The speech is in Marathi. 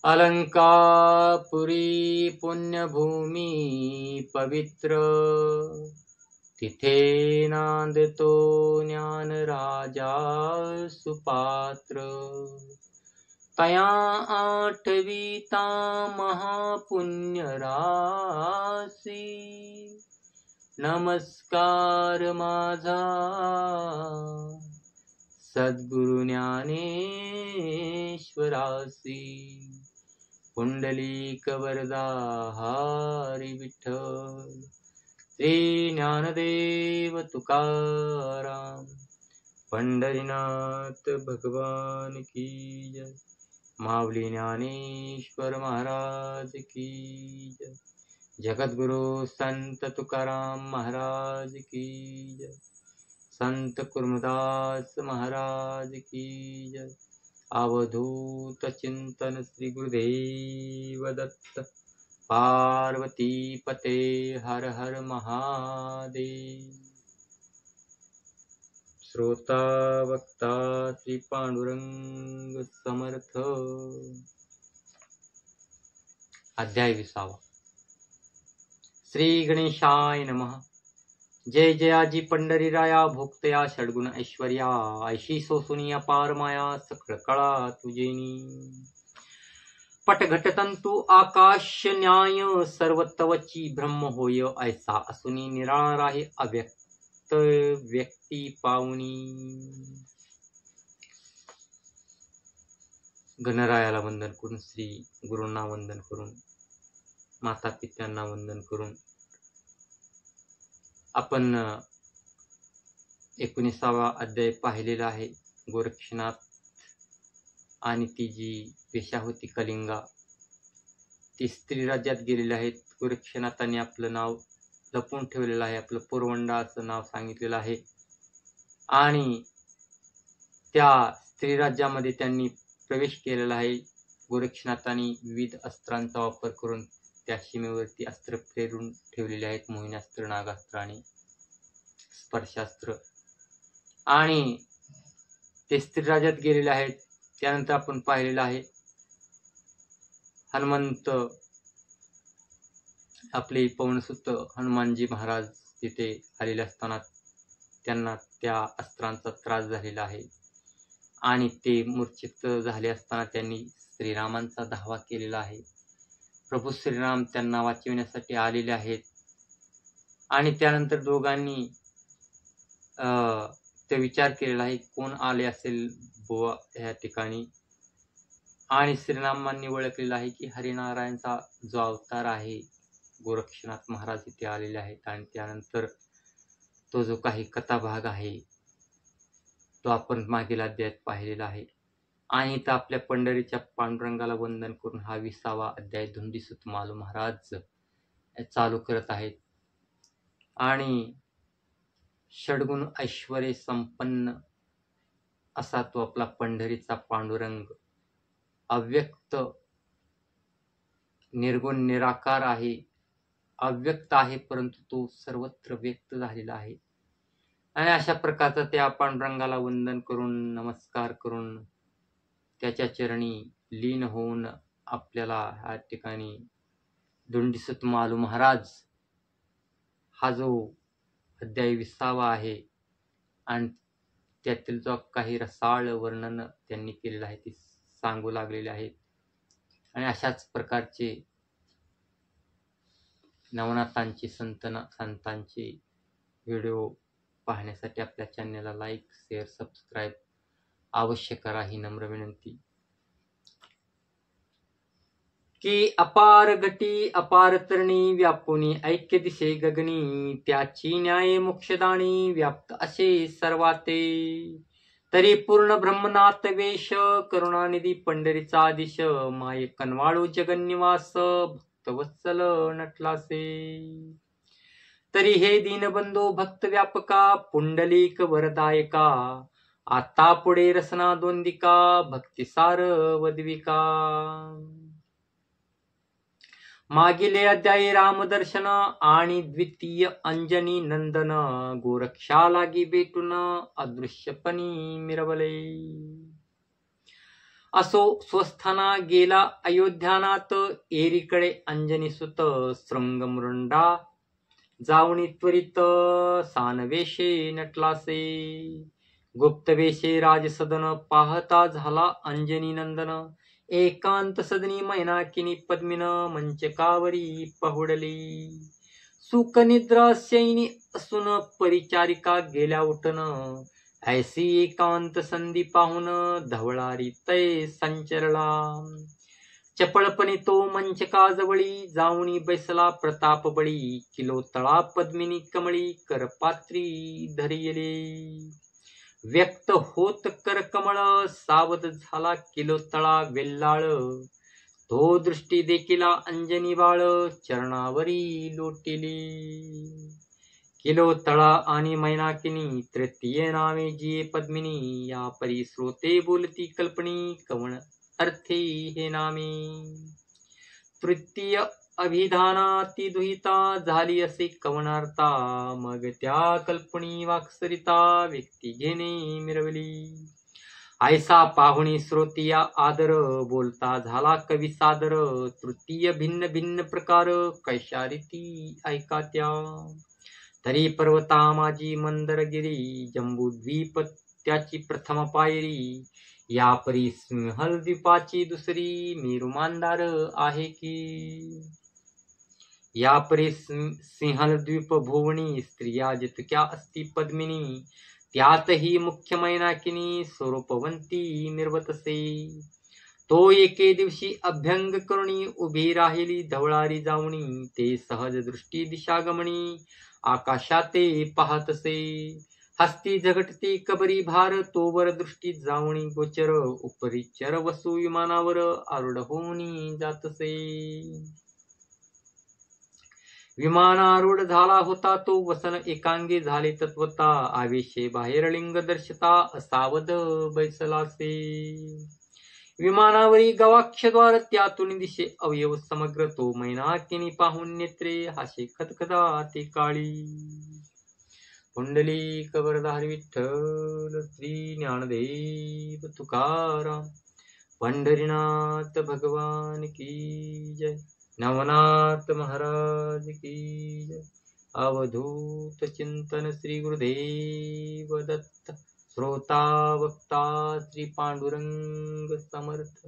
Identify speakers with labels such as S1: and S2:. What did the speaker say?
S1: अलंकापुरी पुण्यभूमी पवित्र, तिथे नांदतो ज्ञान राजा सुपात्र। तया आठविता महापुण्य राशी, नमस्कार माझा सद्गुरु ज्ञानेश्वरासी। पुंडलिक वरदा हरी विठ्ठल, श्री ज्ञानदेव तुकाराम, पंढरीनाथ भगवान की जय। माऊली ज्ञानेश्वर महाराज की जय। जगद्गुरु संत तुकाराम महाराज की जय। संत कुर्मदास महाराज की जय। अवधूत चिंतन श्री गुरुदेव दत्त। पार्वती पते हर हर महादेव। श्रोता वक्ता श्री पांडुरंग समर्थ। अध्याय 20। श्री गणेशाय नमः। जय जयाजी पंढरीराया, भोक्तया षडगुण ऐश्वर्या, ऐशी सोसुनी अपार माया, सकळ कळा तुझेनी। पटघटतंतु आकाश न्याय, सर्व तवची ब्रह्म होय ऐसा असुनी, निराळा राही अव्यक्त व्यक्ती पावनी। गणरायाला वंदन करून, श्री गुरूंना वंदन करून, माता पित्यांना वंदन करून आपण 19वा अध्याय पाहिलेला आहे। गोरक्षनाथ आणि ती जी पेशा होती कलिंगा, ती स्त्री राज्यात गेलेली आहेत। गोरक्षनाथांनी आपलं नाव लपवून ठेवलेलं आहे, आपलं पोरवंडा असं नाव सांगितलेलं आहे आणि त्या स्त्री राज्यामध्ये त्यांनी प्रवेश केलेला आहे। गोरक्षनाथांनी विविध अस्त्रांचा वापर करून त्या सीमेवरती अस्त्र प्रेरून ठेवलेले आहेत, मोहिनीअस्त्र, नागास्त्र आणि स्पर्शास्त्र, आणि ते स्त्री राज्यात गेलेले आहेत। त्यानंतर आपण पाहिलेलं आहे हनुमंत, आपले पवनसुत हनुमानजी महाराज तिथे आलेले असताना त्यांना त्या अस्त्रांचा त्रास झालेला आहे आणि ते मूर्छित झाले असताना त्यांनी श्रीरामांचा धावा केलेला आहे। प्रभू श्रीराम त्यांना वाचविण्यासाठी आलेले आहेत आणि त्यानंतर दोघांनी ते विचार केलेला आहे कोण आले असेल बुवा ह्या ठिकाणी, आणि श्रीरामांनी ओळखलेला आहे की हरिनारायणचा जो अवतार आहे गोरक्षनाथ महाराज इथे आलेले आहेत। आणि त्यानंतर तो जो काही कथाभाग आहे तो आपण मागील अध्यायात पाहिलेला आहे। आणि इथं आपल्या पंढरीच्या पांडुरंगाला वंदन करून हा 20वा अध्याय धुंडीसुत मालू महाराज चालू करत आहेत। आणि षडगुण ऐश्वर्य संपन्न असा तो आपला पंढरीचा पांडुरंग अव्यक्त, निर्गुण निराकार आहे, अव्यक्त आहे, परंतु तो सर्वत्र व्यक्त झालेला आहे। आणि अशा प्रकारचा त्या पांडुरंगाला वंदन करून, नमस्कार करून, त्याच्या चरणी लीन होऊन आपल्याला ह्या ठिकाणी धुंडीसुत मालू महाराज हा जो अध्याय 20वा आहे आणि त्यातील जो काही रसाळ वर्णन त्यांनी केलेलं आहे ते सांगू लागलेले आहेत। आणि अशाच प्रकारचे नवनाथांचे संतांचे व्हिडिओ पाहण्यासाठी आपल्या चॅनलला लाईक, शेअर, सबस्क्राईब अवश्य करा, ही नम्र विनंती। की अपार घटी अपार तरणी, व्यापुनी ऐक्य दिशे गगनी, त्याची न्याय मोक्षदाणी, व्याप्त असे सर्वाते, तरी पूर्ण ब्रह्मनाथ वेश, करुणानिधी पंढरीचा दिश, माय कनवाळू जगन्निवास, भक्तवत्सल नटलासे, तरी हे दीनबंधो भक्त व्यापका, पुंडलिक वरदायका, आता पुढे रसना दोंदिका, भक्तिसार वदविका। मागील अध्यायी रामदर्शन आणि द्वितीय अंजनी नंदन, गोरक्षा लागी भेटून अदृश्यपणी मिरवले, असो स्वस्थाना गेला अयोध्यानाथ, एरीकडे अंजनी सुत शृंगमृंडा, जावणी त्वरित सानवेशे नटलासे, गुप्तवेशे राजसदन, पाहता झाला अंजनी नंदन, एकांत सदनी मैनाकिनी पद्मिन, मंचकावरी पहुडली, सुखनिद्रास्यैनी असून परिचारिका गेल्या उठन, ऐसी एकांत संधी पाहून धवळारी तै संचरला, चपळपणे तो मंचकाजवळी, जाऊनी बैसला प्रताप बळी, किलोतळा पद्मिनी कमळी, करपात्री धरियले, व्यक्त होत करकमळ, सावध झाला किलोतळा वेल्लाळ, तो दृष्टी देखिला अंजनी बाळ, चरणावरी लोटिली, किलोतळा आणि मैनाकिनी, तृतीय नावे जिये पद्मिनी, या परी श्रोते बोलती कल्पनी, कवण अर्थे हे नामे, तृतीय अभिधाना ती दुहिता, झाली असे कवनार्था, मग त्या कल्पनी वाक्सरिता, व्यक्ती घेणे मिरवली, ऐसा पाहुणी श्रोतिया आदर, बोलता झाला कवी सादर, तृतीय भिन्न भिन्न प्रकार, कैशा रीती ऐका त्या, तरी पर्वता माझी मंदरगिरी, जंबूद्वीप त्याची प्रथम पायरी, या परी सिंहल द्वीपाची दुसरी, मेरू मांदार आहे की, या परी सिंहल द्वीप भुवनी, स्त्रिया जितक्या असती पद्मिनी, त्यातही मुख्य मैनाकिनी, स्वरूपवंती निर्वतसे, तो एके दिवशी अभ्यंग करुणी, उभी राहिली धवळारी जाऊनी, ते सहज दृष्टी दिशागमनी, आकाशाते पाहतसे, हस्ती झगटते कबरी भार, तोवर दृष्टी जाऊनी गोचर, उपरिचर वसू विमानावर, आरूढ होऊनी जातसे, विमानारूढ झाला होता तो, वसन एकांगी झाले तत्वता, आवेशे बाहेर लिंग दर्शता, असावध बैसलासे, विमानावरी गवाक्षद्वार, त्यातून दिशे अवयव समग्र, तो मैनाकिनी पाहून नेत्रे हाशे खदखदा ते काळी, पुंडलिक वरदाहरी विठ्ठल, श्री ज्ञानदेव तुकाराम, पंढरीनाथ भगवान की जय, नवनाथ महाराज की जय, अवधूत चिंतन श्री गुरुदेव दत्त, श्रोता वक्ता श्री पांडुरंग समर्थ।